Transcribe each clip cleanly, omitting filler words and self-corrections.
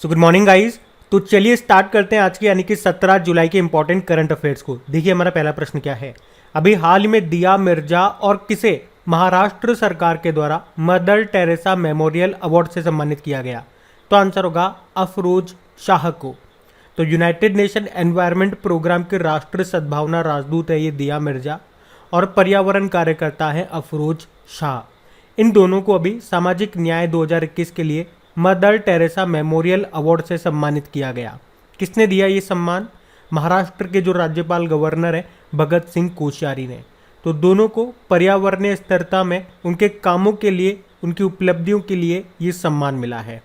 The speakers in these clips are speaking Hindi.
So good morning guys. तो चलिए स्टार्ट करते हैं आज की यानी कि 17 जुलाई के इंपॉर्टेंट करंट अफेयर्स को। देखिए हमारा पहला प्रश्न क्या है। अभी हाल ही में दिया मिर्जा और किसे महाराष्ट्र सरकार के द्वारा मदर टेरेसा मेमोरियल अवार्ड से सम्मानित किया गया? तो आंसर होगा अफरोज शाह को। तो यूनाइटेड नेशन एनवायरनमेंट प्रोग्राम के राष्ट्रीय सद्भावना राजदूत है ये दिया मिर्जा, और पर्यावरण कार्यकर्ता है अफरोज शाह। इन दोनों को अभी सामाजिक न्याय 2021 के लिए मदर टेरेसा मेमोरियल अवार्ड से सम्मानित किया गया। किसने दिया ये सम्मान? महाराष्ट्र के जो राज्यपाल गवर्नर है भगत सिंह कोश्यारी ने। तो दोनों को पर्यावरणीय स्थिरता में उनके कामों के लिए, उनकी उपलब्धियों के लिए ये सम्मान मिला है।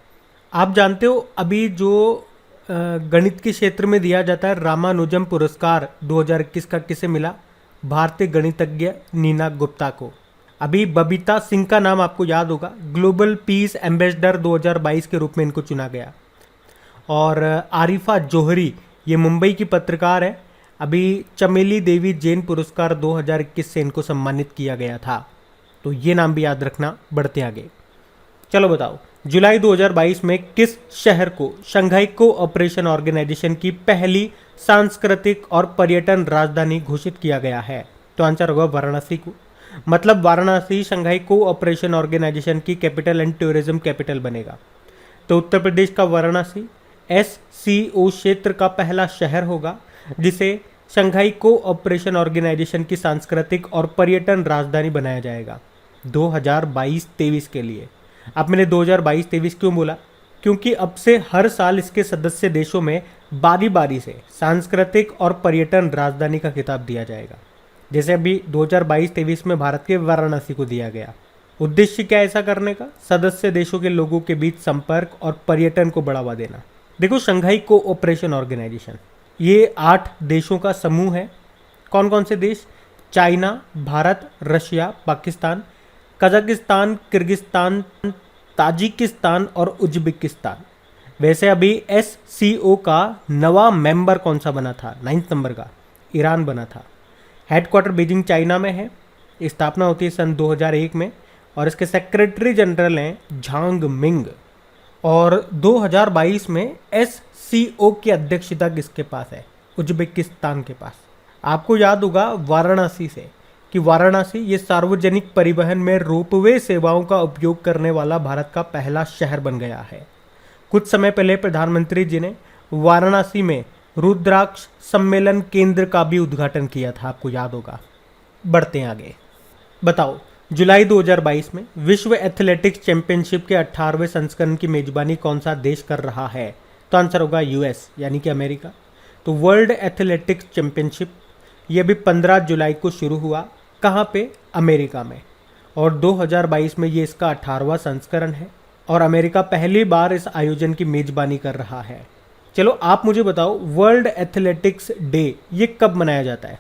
आप जानते हो अभी जो गणित के क्षेत्र में दिया जाता है रामानुजम पुरस्कार 2021 का किसे मिला? भारतीय गणितज्ञ नीना गुप्ता को। अभी बबीता सिंह का नाम आपको याद होगा, ग्लोबल पीस एम्बेसडर 2022 के रूप में इनको चुना गया। और आरिफा जोहरी ये मुंबई की पत्रकार है। अभी चमेली देवी जैन पुरस्कार 2021 से इनको सम्मानित किया गया था। तो ये नाम भी याद रखना। बढ़ते आगे। चलो बताओ, जुलाई 2022 में किस शहर को शंघाई कोऑपरेशन ऑर्गेनाइजेशन की पहली सांस्कृतिक और पर्यटन राजधानी घोषित किया गया है? तो आंसर होगा वाराणसी को। मतलब वाराणसी शंघाई कोऑपरेशन ऑर्गेनाइजेशन की कैपिटल एंड टूरिज्म कैपिटल बनेगा। तो उत्तर प्रदेश का वाराणसी SCO क्षेत्र का पहला शहर होगा जिसे शंघाई कोऑपरेशन ऑर्गेनाइजेशन की सांस्कृतिक और पर्यटन राजधानी बनाया जाएगा 2022-23 के लिए। अब मैंने 2022-23 क्यों बोला? क्योंकि अब से हर साल इसके सदस्य देशों में बारी बारी से सांस्कृतिक और पर्यटन राजधानी का खिताब दिया जाएगा। जैसे अभी 2022-23 में भारत के वाराणसी को दिया गया। उद्देश्य क्या है ऐसा करने का? सदस्य देशों के लोगों के बीच संपर्क और पर्यटन को बढ़ावा देना। देखो, शंघाई कोऑपरेशन ऑर्गेनाइजेशन ये 8 देशों का समूह है। कौन कौन से देश? China, Bharat, Russia, Pakistan, Kazakhstan, Kyrgyzstan, Tajikistan और उज्बेकिस्तान। वैसे अभी SCO का नवा मेंबर कौन सा बना था? 9 नंबर का ईरान बना था। हेडक्वार्टर बीजिंग चाइना में है। स्थापना होती है सन 2001 में और इसके सेक्रेटरी जनरल हैं झांग मिंग। और 2022 में SCO की अध्यक्षता किसके पास है? उज्बेकिस्तान के पास। आपको याद होगा वाराणसी से कि वाराणसी ये सार्वजनिक परिवहन में रोपवे सेवाओं का उपयोग करने वाला भारत का पहला शहर बन गया है। कुछ समय पहले प्रधानमंत्री जी ने वाराणसी में रुद्राक्ष सम्मेलन केंद्र का भी उद्घाटन किया था, आपको याद होगा। बढ़ते हैं आगे। बताओ, जुलाई 2022 में विश्व एथलेटिक्स चैंपियनशिप के 18वें संस्करण की मेजबानी कौन सा देश कर रहा है? तो आंसर होगा US यानी कि अमेरिका। तो वर्ल्ड एथलेटिक्स चैंपियनशिप ये भी 15 जुलाई को शुरू हुआ। कहाँ पे? अमेरिका में। और 2022 में ये इसका 18वां संस्करण है और अमेरिका पहली बार इस आयोजन की मेजबानी कर रहा है। चलो आप मुझे बताओ, वर्ल्ड एथलेटिक्स डे ये कब मनाया जाता है?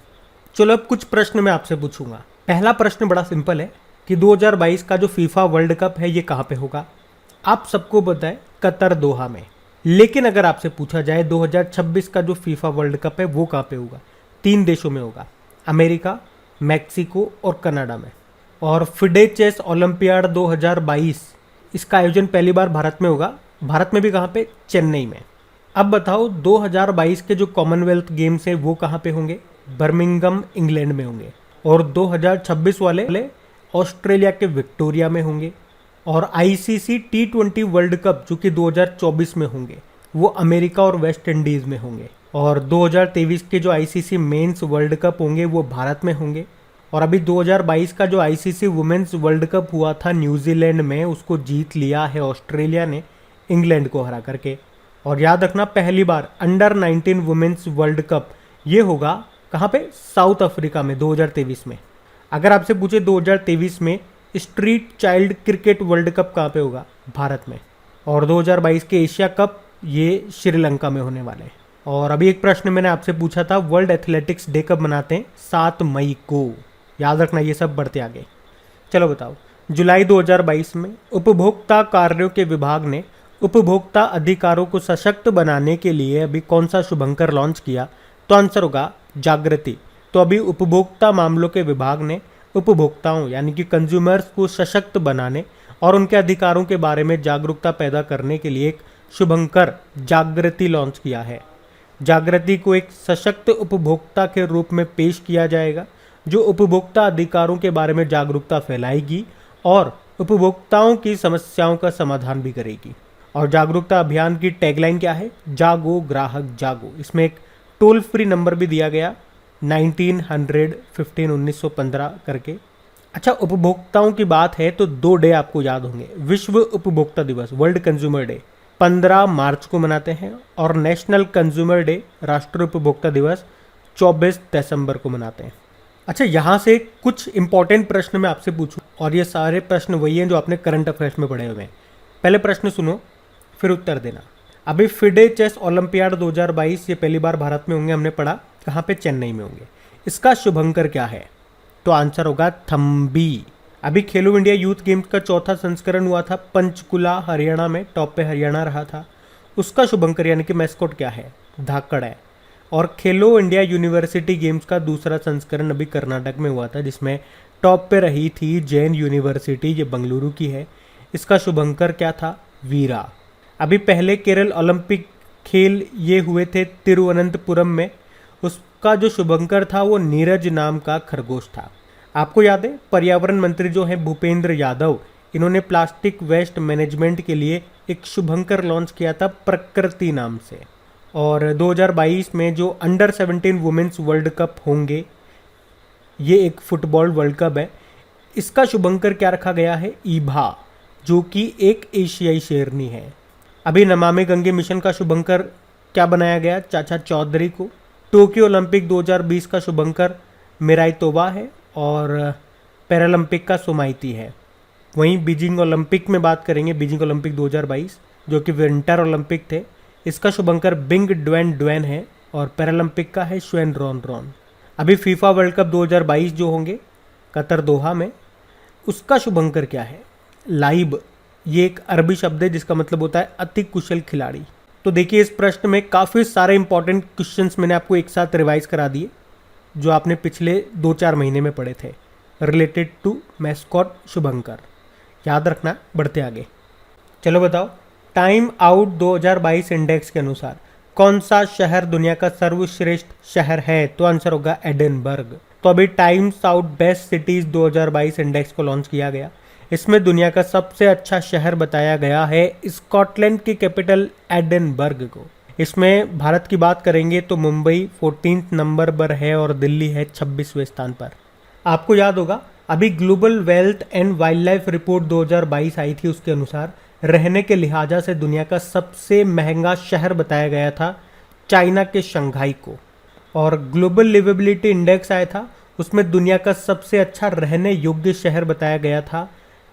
चलो अब कुछ प्रश्न मैं आपसे पूछूंगा। पहला प्रश्न बड़ा सिंपल है कि 2022 का जो फीफा वर्ल्ड कप है ये कहाँ पे होगा? आप सबको पता है, कतर दोहा में। लेकिन अगर आपसे पूछा जाए 2026 का जो फीफा वर्ल्ड कप है वो कहाँ पे होगा? 3 देशों में होगा, अमेरिका, मैक्सिको और कनाडा में। और फिडे चेस ओलंपियाड 2022 इसका आयोजन पहली बार भारत में होगा। भारत में भी कहाँ पे? चेन्नई में। अब बताओ, 2022 के जो कॉमनवेल्थ गेम्स हैं वो कहाँ पे होंगे? बर्मिंघम इंग्लैंड में होंगे। और 2026 वाले ऑस्ट्रेलिया के विक्टोरिया में होंगे। और ICC T20 वर्ल्ड कप जो कि 2024 में होंगे वो अमेरिका और वेस्ट इंडीज़ में होंगे। और 2023 के जो ICC मेंस वर्ल्ड कप होंगे वो भारत में होंगे। और अभी 2022 का जो ICC वुमेन्स वर्ल्ड कप हुआ था न्यूजीलैंड में, उसको जीत लिया है ऑस्ट्रेलिया ने इंग्लैंड को हरा करके। और याद रखना, पहली बार अंडर 19 वुमेन्स वर्ल्ड कप ये होगा कहाँ पे? साउथ अफ्रीका में 2023 में। अगर आपसे पूछे 2023 में street child cricket world cup कहाँ पे होगा? भारत में। और 2022 के एशिया कप ये श्रीलंका में होने वाले हैं। और अभी एक प्रश्न मैंने आपसे पूछा था, वर्ल्ड एथलेटिक्स डे कब मनाते हैं? 7 मई को। याद रखना ये सब। बढ़ते आगे। चलो बताओ, जुलाई 2022 में उपभोक्ता कार्यों के विभाग ने उपभोक्ता अधिकारों को सशक्त बनाने के लिए अभी कौन सा शुभंकर लॉन्च किया? तो आंसर होगा जागृति। तो अभी उपभोक्ता मामलों के विभाग ने उपभोक्ताओं यानी कि कंज्यूमर्स को सशक्त बनाने और उनके अधिकारों के बारे में जागरूकता पैदा करने के लिए एक शुभंकर जागृति लॉन्च किया है। जागृति को एक सशक्त उपभोक्ता के रूप में पेश किया जाएगा जो उपभोक्ता अधिकारों के बारे में जागरूकता फैलाएगी और उपभोक्ताओं की समस्याओं का समाधान भी करेगी। और जागरूकता अभियान की टैगलाइन क्या है? जागो ग्राहक जागो। इसमें एक टोल फ्री नंबर भी दिया गया 1915 करके। अच्छा, उपभोक्ताओं की बात है तो 2 डे आपको याद होंगे। विश्व उपभोक्ता दिवस, वर्ल्ड कंज्यूमर डे 15 मार्च को मनाते हैं और नेशनल कंज्यूमर डे, राष्ट्रीय उपभोक्ता दिवस 24 दिसंबर को मनाते हैं। अच्छा, यहाँ से कुछ इंपॉर्टेंट प्रश्न मैं आपसे पूछूं और ये सारे प्रश्न वही हैं जो आपने करंट अफेयर्स में पढ़े हुए हैं। पहले प्रश्न सुनो फिर उत्तर देना। अभी फिडे चेस ओलंपियाड 2022 ये पहली बार भारत में होंगे, हमने पढ़ा कहाँ पे? चेन्नई में होंगे। इसका शुभंकर क्या है? तो आंसर होगा थम्बी। अभी खेलो इंडिया यूथ गेम्स का चौथा संस्करण हुआ था पंचकुला हरियाणा में, टॉप पे हरियाणा रहा था। उसका शुभंकर यानी कि मैस्कॉट क्या है? धाकड़ है। और खेलो इंडिया यूनिवर्सिटी गेम्स का दूसरा संस्करण अभी कर्नाटक में हुआ था जिसमें टॉप पे रही थी जैन यूनिवर्सिटी, ये बंगलुरु की है। इसका शुभंकर क्या था? वीरा। अभी पहले केरल ओलंपिक खेल ये हुए थे तिरुवनंतपुरम में, उसका जो शुभंकर था वो नीरज नाम का खरगोश था। आपको याद है पर्यावरण मंत्री जो है भूपेंद्र यादव, इन्होंने प्लास्टिक वेस्ट मैनेजमेंट के लिए एक शुभंकर लॉन्च किया था प्रकृति नाम से। और 2022 में जो अंडर 17 वुमेन्स वर्ल्ड कप होंगे, ये एक फुटबॉल वर्ल्ड कप है, इसका शुभंकर क्या रखा गया है? ईभा, जो कि एक एशियाई शेरनी है। अभी नमामि गंगे मिशन का शुभंकर क्या बनाया गया? चाचा चौधरी को। टोक्यो ओलंपिक 2020 का शुभंकर मिराई तोबा है और पैरालंपिक का सोमाइती है। वहीं बीजिंग ओलंपिक में बात करेंगे, बीजिंग ओलंपिक 2022 जो कि विंटर ओलंपिक थे, इसका शुभंकर बिंग ड्वेन ड्वेन है और पैरालंपिक का है श्वेन रॉन रॉन। अभी फीफा वर्ल्ड कप 2022 जो होंगे कतर दोहा में, उसका शुभंकर क्या है? लाइब। ये एक अरबी शब्द है जिसका मतलब होता है अति कुशल खिलाड़ी। तो देखिए इस प्रश्न में काफ़ी सारे इंपॉर्टेंट क्वेश्चंस मैंने आपको एक साथ रिवाइज करा दिए जो आपने पिछले 2-4 महीने में पढ़े थे रिलेटेड टू मैस्कॉट शुभंकर। याद रखना, बढ़ते आगे। चलो बताओ, टाइम आउट 2022 इंडेक्स के अनुसार कौन सा शहर दुनिया का सर्वश्रेष्ठ शहर है? तो आंसर होगा एडिनबर्ग। तो अभी times out best cities 2022 index को लॉन्च किया गया। इसमें दुनिया का सबसे अच्छा शहर बताया गया है स्कॉटलैंड की कैपिटल एडिनबर्ग को। इसमें भारत की बात करेंगे तो मुंबई 14 नंबर पर है और दिल्ली है 26वें स्थान पर। आपको याद होगा अभी global wealth and wild life report 2022 आई थी, उसके अनुसार रहने के लिहाजा से दुनिया का सबसे महंगा शहर बताया गया था चाइना के शंघाई को। और ग्लोबल लिवेबिलिटी इंडेक्स आया था, उसमें दुनिया का सबसे अच्छा रहने योग्य शहर बताया गया था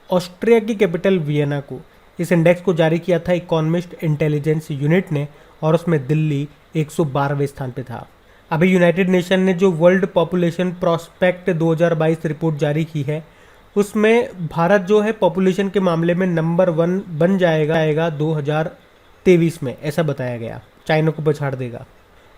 ऑस्ट्रिया की कैपिटल वियना को। इस इंडेक्स को जारी किया था इकोनॉमिस्ट इंटेलिजेंस यूनिट ने और उसमें दिल्ली 112वें स्थान पे था। अभी यूनाइटेड नेशन ने जो वर्ल्ड पॉपुलेशन प्रोस्पेक्ट 2022 रिपोर्ट जारी की है, उसमें भारत जो है पॉपुलेशन के मामले में नंबर 1 बन जाएगा 2023 में, ऐसा बताया गया। चाइना को पछाड़ देगा।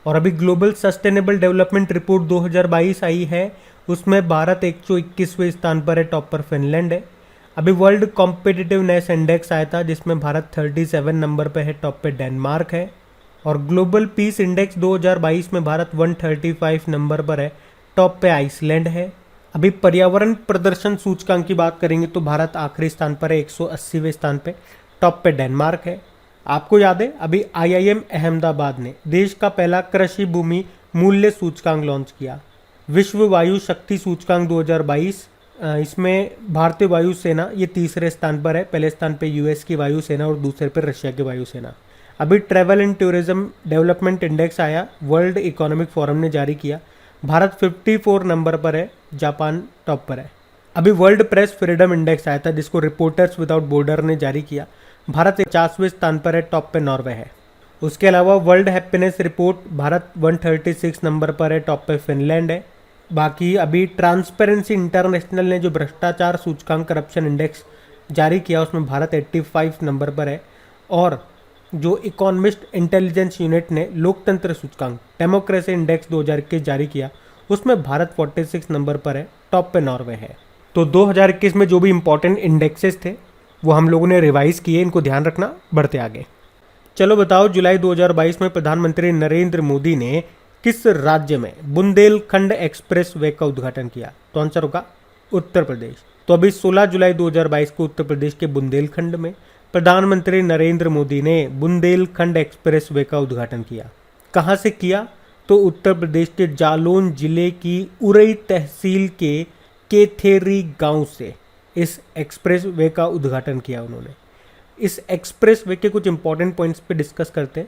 और अभी ग्लोबल सस्टेनेबल डेवलपमेंट रिपोर्ट 2022 आई है, उसमें भारत 121वें स्थान पर है, टॉप पर फिनलैंड है। अभी वर्ल्ड कॉम्पिटिटिवनेस इंडेक्स आया था जिसमें भारत 37 नंबर पे है, टॉप पे डेनमार्क है। और ग्लोबल पीस इंडेक्स 2022 में भारत 135 नंबर पर है, टॉप पे आइसलैंड है। अभी पर्यावरण प्रदर्शन सूचकांक की बात करेंगे तो भारत आखिरी स्थान पर है, 180वें स्थान पे, टॉप पे डेनमार्क है। आपको याद है अभी IIM अहमदाबाद ने देश का पहला कृषि भूमि मूल्य सूचकांक लॉन्च किया। विश्व वायु शक्ति सूचकांक 2022, इसमें भारतीय वायुसेना ये तीसरे स्थान पर है, पहले स्थान पे US की वायुसेना और दूसरे पर रशिया की वायुसेना। अभी travel and tourism development index आया, वर्ल्ड इकोनॉमिक फोरम ने जारी किया। भारत 54 नंबर पर है, जापान टॉप पर है। अभी वर्ल्ड प्रेस फ्रीडम इंडेक्स आया था जिसको रिपोर्टर्स विदाउट बॉर्डर ने जारी किया। भारत 50वें स्थान पर है, टॉप पे नॉर्वे है। उसके अलावा world happiness report Bharat 136 number पर है, टॉप पे फिनलैंड है। बाकी अभी ट्रांसपेरेंसी इंटरनेशनल ने जो भ्रष्टाचार सूचकांक करप्शन इंडेक्स जारी किया उसमें भारत 85 नंबर पर है। और जो इकोनॉमिस्ट इंटेलिजेंस यूनिट ने लोकतंत्र सूचकांक डेमोक्रेसी इंडेक्स 2021 जारी किया उसमें भारत 46 नंबर पर है, टॉप पे नॉर्वे है। तो 2021 में जो भी इंपॉर्टेंट इंडेक्सेस थे वो हम लोगों ने रिवाइज किए, इनको ध्यान रखना। बढ़ते आगे। चलो बताओ, जुलाई 2022 में प्रधानमंत्री नरेंद्र मोदी ने किस राज्य में बुंदेलखंड एक्सप्रेस वे का उद्घाटन किया? तो आंसर होगा उत्तर प्रदेश। तो अभी 16 जुलाई 2022 को उत्तर प्रदेश के बुंदेलखंड में प्रधानमंत्री नरेंद्र मोदी ने बुंदेलखंड एक्सप्रेस वे का उद्घाटन किया। कहाँ से किया? तो उत्तर प्रदेश के जालौन जिले की उरई तहसील के केथेरी गांव से इस एक्सप्रेस वे का उद्घाटन किया उन्होंने। इस एक्सप्रेस वे के कुछ इंपॉर्टेंट पॉइंट्स पे डिस्कस करते हैं,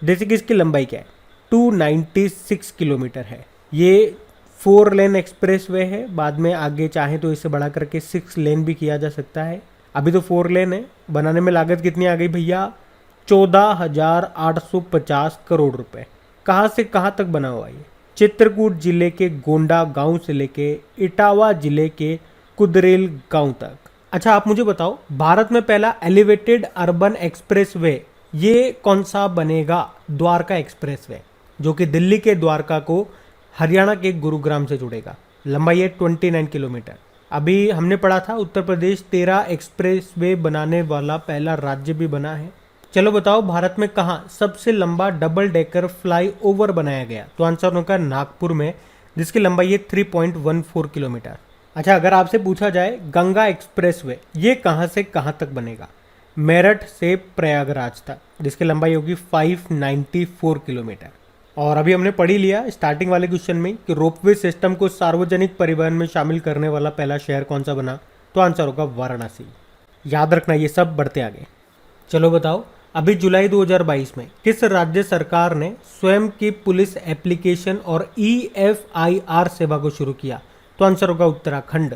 जैसे कि इसकी लंबाई क्या है। 296 किलोमीटर है। ये 4 लेन एक्सप्रेस वे है, बाद में आगे चाहे तो इसे बढ़ा करके 6 लेन भी किया जा सकता है। अभी तो 4 लेन है। बनाने में लागत कितनी आ गई भैया? 14,850 करोड़ रुपए। कहाँ से कहाँ तक बना हुआ ये? चित्रकूट जिले के गोंडा गांव से लेके इटावा जिले के कुदरेल गांव तक। अच्छा, आप मुझे बताओ, भारत में पहला एलिवेटेड अर्बन एक्सप्रेस वे ये कौन सा बनेगा? द्वारका एक्सप्रेस वे, जो कि दिल्ली के द्वारका को हरियाणा के गुरुग्राम से जुड़ेगा। लंबाई है 29 किलोमीटर। अभी हमने पढ़ा था उत्तर प्रदेश 13 एक्सप्रेस वे बनाने वाला पहला राज्य भी बना है। चलो बताओ, भारत में कहाँ सबसे लंबा डबल डेकर फ्लाई ओवर बनाया गया? तो आंसर होगा नागपुर में, जिसकी लंबाई है 3.14 किलोमीटर। अच्छा, अगर आपसे पूछा जाए गंगा एक्सप्रेस वे ये कहाँ से कहाँ तक बनेगा? मेरठ से प्रयागराज तक, जिसकी लंबाई होगी 594 किलोमीटर। और अभी हमने पढ़ ही लिया स्टार्टिंग वाले क्वेश्चन में कि रोपवे सिस्टम को सार्वजनिक परिवहन में शामिल करने वाला पहला शहर कौन सा बना? तो आंसर होगा वाराणसी। याद रखना, ये सब बढ़ते आगे। चलो बताओ, अभी जुलाई 2022 में किस राज्य सरकार ने स्वयं की पुलिस एप्लीकेशन और EFIR सेवा को शुरू किया? तो आंसर होगा उत्तराखंड।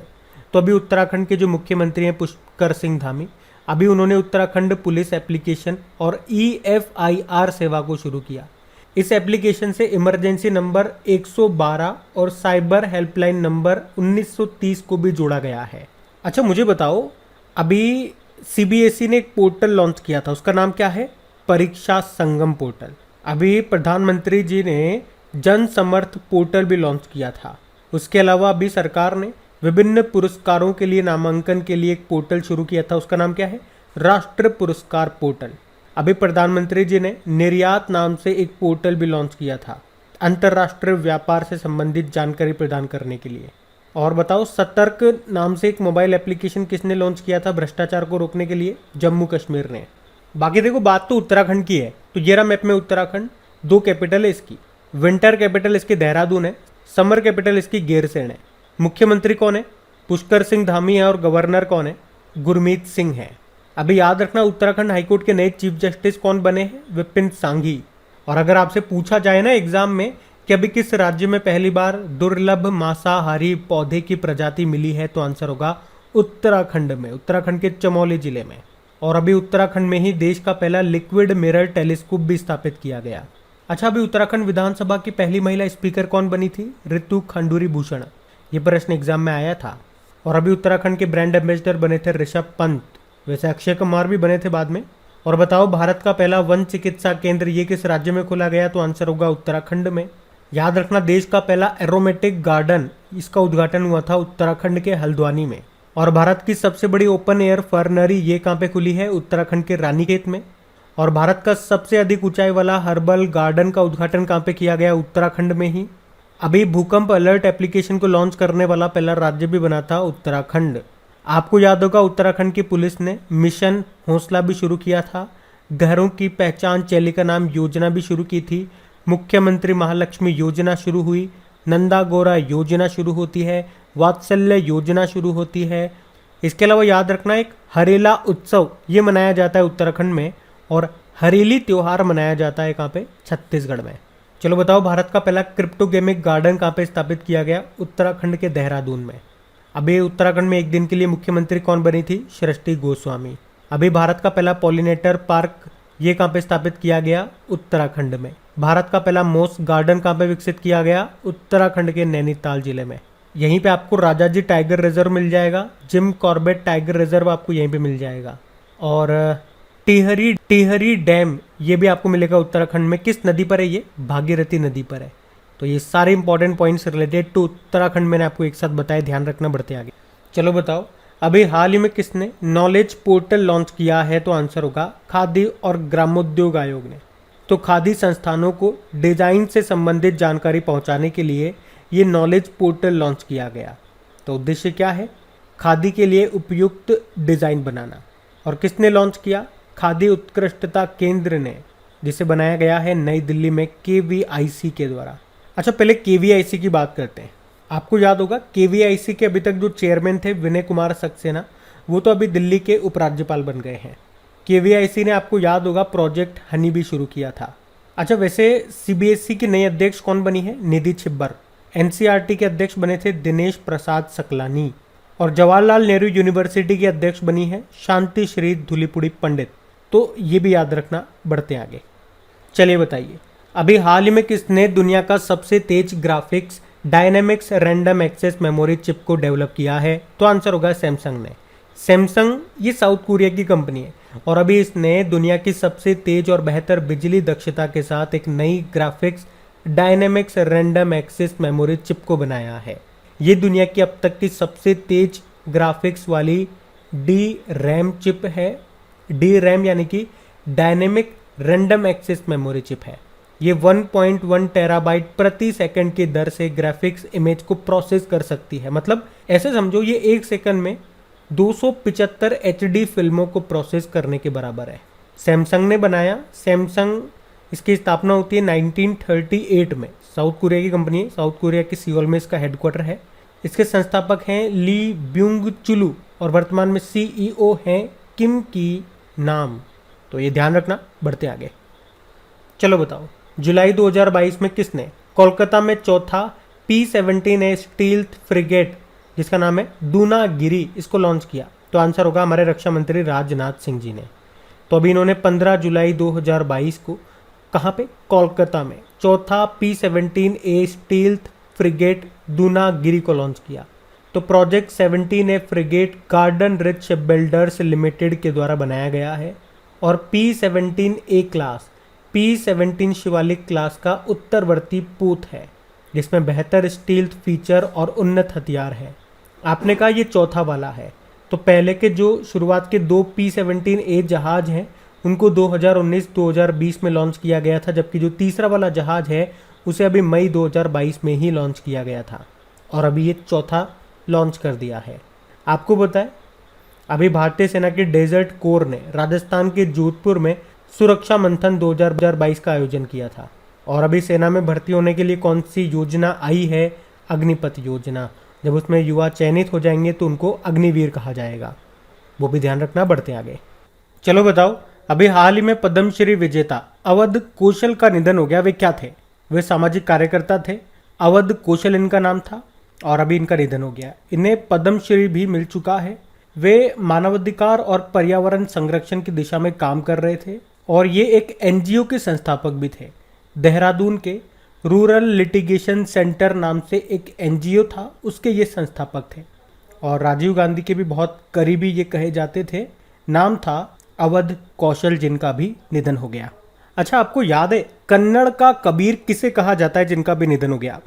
तो अभी उत्तराखंड के जो मुख्यमंत्री हैं पुष्कर सिंह धामी, अभी उन्होंने उत्तराखंड पुलिस एप्लीकेशन और EFIR सेवा को शुरू किया। इस एप्लीकेशन से इमरजेंसी नंबर 112 और साइबर हेल्पलाइन नंबर 1930 को भी जोड़ा गया है। अच्छा, मुझे बताओ, अभी CBSE ने एक पोर्टल लॉन्च किया था, उसका नाम क्या है? परीक्षा संगम पोर्टल। अभी प्रधानमंत्री जी ने जन समर्थ पोर्टल भी लॉन्च किया था। उसके अलावा अभी सरकार ने विभिन्न पुरस्कारों के लिए नामांकन के लिए एक पोर्टल शुरू किया था, उसका नाम क्या है? राष्ट्र पुरस्कार पोर्टल। अभी प्रधानमंत्री जी ने निर्यात नाम से एक पोर्टल भी लॉन्च किया था, अंतर्राष्ट्रीय व्यापार से संबंधित जानकारी प्रदान करने के लिए। और बताओ, सतर्क नाम से एक मोबाइल एप्लीकेशन किसने लॉन्च किया था भ्रष्टाचार को रोकने के लिए? जम्मू कश्मीर ने। बाकी देखो, बात तो उत्तराखंड की है, तो ये रहा मैप में उत्तराखंड। 2 कैपिटल है इसकी। विंटर कैपिटल इसकी देहरादून है, समर कैपिटल इसकी गैरसैंण है। मुख्यमंत्री कौन है? पुष्कर सिंह धामी है। और गवर्नर कौन है? गुरमीत सिंह है। अभी याद रखना, उत्तराखंड हाईकोर्ट के नए चीफ जस्टिस कौन बने हैं? विपिन सांघी। और अगर आपसे पूछा जाए ना एग्जाम में कि अभी किस राज्य में पहली बार दुर्लभ मांसाहारी पौधे की प्रजाति मिली है, तो आंसर होगा उत्तराखंड में, उत्तराखंड के चमोली जिले में। और अभी उत्तराखंड में ही देश का पहला लिक्विड मिरर टेलीस्कोप भी स्थापित किया गया। अच्छा, अभी उत्तराखंड विधानसभा की पहली महिला स्पीकर कौन बनी थी? ऋतु खंडूरी भूषण। ये प्रश्न एग्जाम में आया था। और अभी उत्तराखंड के ब्रांड एम्बेसडर बने थे ऋषभ पंत। वैसे अक्षय कुमार भी बने थे बाद में। और बताओ, भारत का पहला वन चिकित्सा केंद्र ये किस राज्य में खोला गया? तो आंसर होगा उत्तराखंड में। याद रखना, देश का पहला एरोमेटिक गार्डन इसका उद्घाटन हुआ था उत्तराखंड के हल्द्वानी में। और भारत की सबसे बड़ी ओपन एयर फर्नरी ये कहाँ पे खुली है? उत्तराखंड के रानीखेत में। और भारत का सबसे अधिक ऊंचाई वाला हर्बल गार्डन का उद्घाटन कहाँ पे किया गया? उत्तराखंड में ही। अभी भूकंप अलर्ट एप्लीकेशन को लॉन्च करने वाला पहला राज्य भी बना था उत्तराखंड। आपको याद होगा, उत्तराखंड की पुलिस ने मिशन हौसला भी शुरू किया था। घरों की पहचान चैलिका नाम योजना भी शुरू की थी। मुख्यमंत्री महालक्ष्मी योजना शुरू हुई। नंदा गौरा योजना शुरू होती है। वात्सल्य योजना शुरू होती है। इसके अलावा याद रखना, एक हरेला उत्सव ये मनाया जाता है उत्तराखंड में। और हरेली त्योहार मनाया जाता है कहाँ पे? छत्तीसगढ़ में। चलो बताओ, भारत का पहला क्रिप्टोगेमिक गार्डन कहाँ पे स्थापित किया गया? उत्तराखंड के देहरादून में। अभी उत्तराखंड में एक दिन के लिए मुख्यमंत्री कौन बनी थी? सृष्टि गोस्वामी। अभी भारत का पहला पॉलिनेटर पार्क ये कहाँ पे स्थापित किया गया? उत्तराखंड में। भारत का पहला मोस गार्डन कहाँ पे विकसित किया गया? उत्तराखंड के नैनीताल जिले में। यहीं पे आपको राजाजी टाइगर रिजर्व मिल जाएगा। जिम कॉर्बेट टाइगर रिजर्व आपको यहीं पे मिल जाएगा। और टिहरी डैम ये भी आपको मिलेगा उत्तराखंड में। किस नदी पर है ये? भागीरथी नदी पर है। तो ये सारे important points related to Uttarakhand मैंने आपको एक साथ बताए, ध्यान रखना। बढ़ते आगे। चलो बताओ, अभी हाल ही में किसने नॉलेज पोर्टल लॉन्च किया है? तो आंसर होगा खादी और ग्रामोद्योग आयोग ने। तो खादी संस्थानों को डिजाइन से संबंधित जानकारी पहुंचाने के लिए ये नॉलेज पोर्टल लॉन्च किया गया। तो उद्देश्य क्या है? खादी के लिए उपयुक्त डिजाइन बनाना। और किसने लॉन्च किया? खादी उत्कृष्टता केंद्र ने, जिसे बनाया गया है नई दिल्ली में KVIC के द्वारा। अच्छा, पहले KVIC की बात करते हैं। आपको याद होगा KVIC के अभी तक जो चेयरमैन थे विनय कुमार सक्सेना, वो तो अभी दिल्ली के उपराज्यपाल बन गए हैं। KVIC ने, आपको याद होगा, प्रोजेक्ट हनी भी शुरू किया था। अच्छा, वैसे CBSE की नई अध्यक्ष कौन बनी है? निधि छिब्बर। NCERT के अध्यक्ष बने थे दिनेश प्रसाद सकलानी। और जवाहरलाल नेहरू यूनिवर्सिटी की अध्यक्ष बनी है शांति श्री धुलीपुड़ी पंडित। तो ये भी याद रखना। बढ़ते आगे, चलिए बताइए, अभी हाल ही में किसने दुनिया का सबसे तेज graphics dynamics random access memory chip को डेवलप किया है? तो आंसर होगा सैमसंग ने। सैमसंग ये साउथ कोरिया की कंपनी है और अभी इसने दुनिया की सबसे तेज और बेहतर बिजली दक्षता के साथ एक नई graphics dynamics random access memory chip को बनाया है। ये दुनिया की अब तक की सबसे तेज ग्राफिक्स वाली DRAM चिप है। DRAM यानी कि dynamic random access memory chip है। ये 1.1 टेराबाइट प्रति सेकंड की दर से ग्राफिक्स इमेज को प्रोसेस कर सकती है। मतलब ऐसे समझो, ये एक सेकंड में 275 HD फिल्मों को प्रोसेस करने के बराबर है। सैमसंग ने बनाया। सैमसंग, इसकी स्थापना होती है 1938 में। साउथ कोरिया की कंपनी है। साउथ कोरिया के सियोल में इसका हेडक्वार्टर है। इसके संस्थापक हैं ली ब्यूंग चुलू और वर्तमान में CEO हैं किम की नाम। तो ये ध्यान रखना। बढ़ते आगे, चलो बताओ, जुलाई 2022 में किसने कोलकाता में चौथा P-17A स्टील्थ फ्रिगेट, जिसका नाम है दूनागिरी, इसको लॉन्च किया? तो आंसर होगा हमारे रक्षा मंत्री राजनाथ सिंह जी ने। तो अभी इन्होंने 15 जुलाई 2022 को कहाँ पे? कोलकाता में चौथा P-17A स्टील्थ फ्रिगेट दूनागिरी को लॉन्च किया। तो project 17A frigate garden rich shipbuilders limited के द्वारा बनाया गया है और P-17A class P-17 Shivalik class का उत्तरवर्ती पूत है, जिसमें बेहतर स्टील्थ फीचर और उन्नत हथियार है। आपने कहा ये चौथा वाला है, तो पहले के जो शुरुआत के 2 P-17A जहाज हैं उनको 2019-2020 में लॉन्च किया गया था, जबकि जो तीसरा वाला जहाज है उसे अभी मई 2022 में ही लॉन्च किया गया था और अभी ये चौथा लॉन्च कर दिया है। आपको बताएं, अभी भारतीय सेना के डेजर्ट कोर ने राजस्थान के जोधपुर में सुरक्षा मंथन 2022 का आयोजन किया था। और अभी सेना में भर्ती होने के लिए कौन सी योजना आई है? अग्निपथ योजना। जब उसमें युवा चयनित हो जाएंगे तो उनको अग्निवीर कहा जाएगा, वो भी ध्यान रखना। बढ़ते आगे, चलो बताओ, अभी हाल ही में पद्मश्री विजेता अवध कौशल का निधन हो गया। वे क्या थे? वे सामाजिक कार्यकर्ता थे। अवध कौशल इनका नाम था और अभी इनका निधन हो गया। इन्हें पद्मश्री भी मिल चुका है। वे मानवाधिकार और पर्यावरण संरक्षण की दिशा में काम कर रहे थे और ये एक NGO के संस्थापक भी थे। देहरादून के रूरल लिटिगेशन सेंटर नाम से एक NGO था, उसके ये संस्थापक थे और राजीव गांधी के भी बहुत करीबी ये कहे जाते थे। नाम था अवध कौशल, जिनका भी निधन हो गया। अच्छा, आपको याद है कन्नड़ का कबीर किसे कहा जाता है जिनका भी निधन हो गया?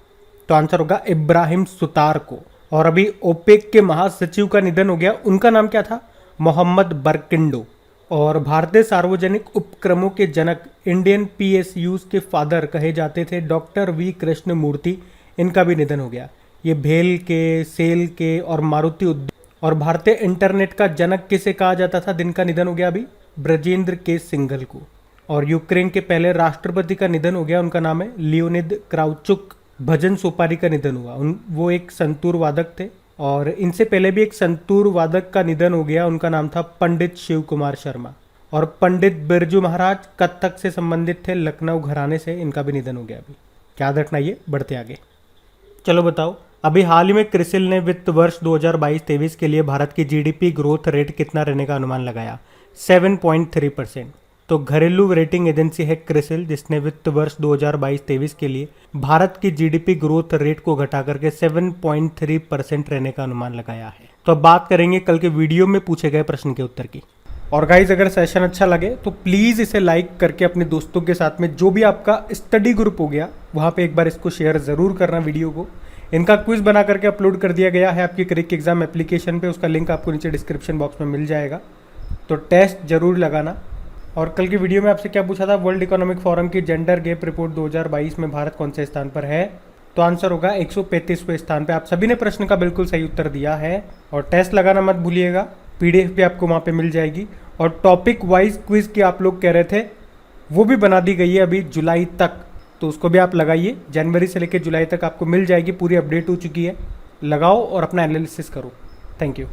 तो आंसर होगा इब्राहिम सुतार को। और अभी ओपेक के महासचिव का निधन हो गया, उनका नाम क्या था? मोहम्मद बरकिंडो। और भारतीय सार्वजनिक उपक्रमों के जनक इंडियन PSUs के फादर कहे जाते थे डॉक्टर V कृष्ण मूर्ति, इनका भी निधन हो गया। ये भेल के, सेल के और मारुति उद्योग और भारतीय इंटरनेट का जनक किसे कहा जाता था जिनका निधन हो गया? अभी ब्रजेंद्र के सिंघल को। और यूक्रेन के पहले राष्ट्रपति का निधन हो गया, उनका नाम है लियोनिद क्राउचुक। भजन सोपारी का निधन हुआ। वो एक संतूर वादक थे और इनसे पहले भी एक संतूर वादक का निधन हो गया, उनका नाम था पंडित शिव कुमार शर्मा। और पंडित बिरजू महाराज कत्थक से संबंधित थे, लखनऊ घराने से, इनका भी निधन हो गया। अभी क्या रखना ये। बढ़ते आगे, चलो बताओ, अभी हाल ही में क्रिसिल ने वित्त वर्ष 2022-23 के लिए भारत की GDP ग्रोथ रेट कितना रहने का अनुमान लगाया? 7.3%। तो घरेलू रेटिंग एजेंसी है क्रिसिल, जिसने वित्त वर्ष 2022-23 के लिए भारत की GDP ग्रोथ रेट को घटा करके 7.3% रहने का अनुमान लगाया है। तो अब बात करेंगे कल के वीडियो में पूछे गए प्रश्न के उत्तर की। और गाइज, अगर सेशन अच्छा लगे तो प्लीज़ इसे लाइक करके अपने दोस्तों के साथ में, जो भी आपका स्टडी ग्रुप हो गया, वहाँ पे एक बार इसको शेयर ज़रूर करना वीडियो को। इनका क्विज बना करके अपलोड कर दिया गया है आपकी क्रिक एग्जाम एप्लीकेशन पे, उसका लिंक आपको नीचे डिस्क्रिप्शन बॉक्स में मिल जाएगा, तो टेस्ट जरूर लगाना। और कल की वीडियो में आपसे क्या पूछा था, वर्ल्ड इकोनॉमिक फोरम की जेंडर गैप रिपोर्ट 2022 में भारत कौन से स्थान पर है, तो आंसर होगा 135वें स्थान पे। आप सभी ने प्रश्न का बिल्कुल सही उत्तर दिया है और टेस्ट लगाना मत भूलिएगा, पीडीएफ भी आपको वहाँ पे मिल जाएगी। और टॉपिक वाइज क्विज की आप लोग कह रहे थे, वो भी बना दी गई है अभी जुलाई तक, तो उसको भी आप लगाइए। जनवरी से लेकर जुलाई तक आपको मिल जाएगी, पूरी अपडेट हो चुकी है। लगाओ और अपना एनालिसिस करो। Thank you.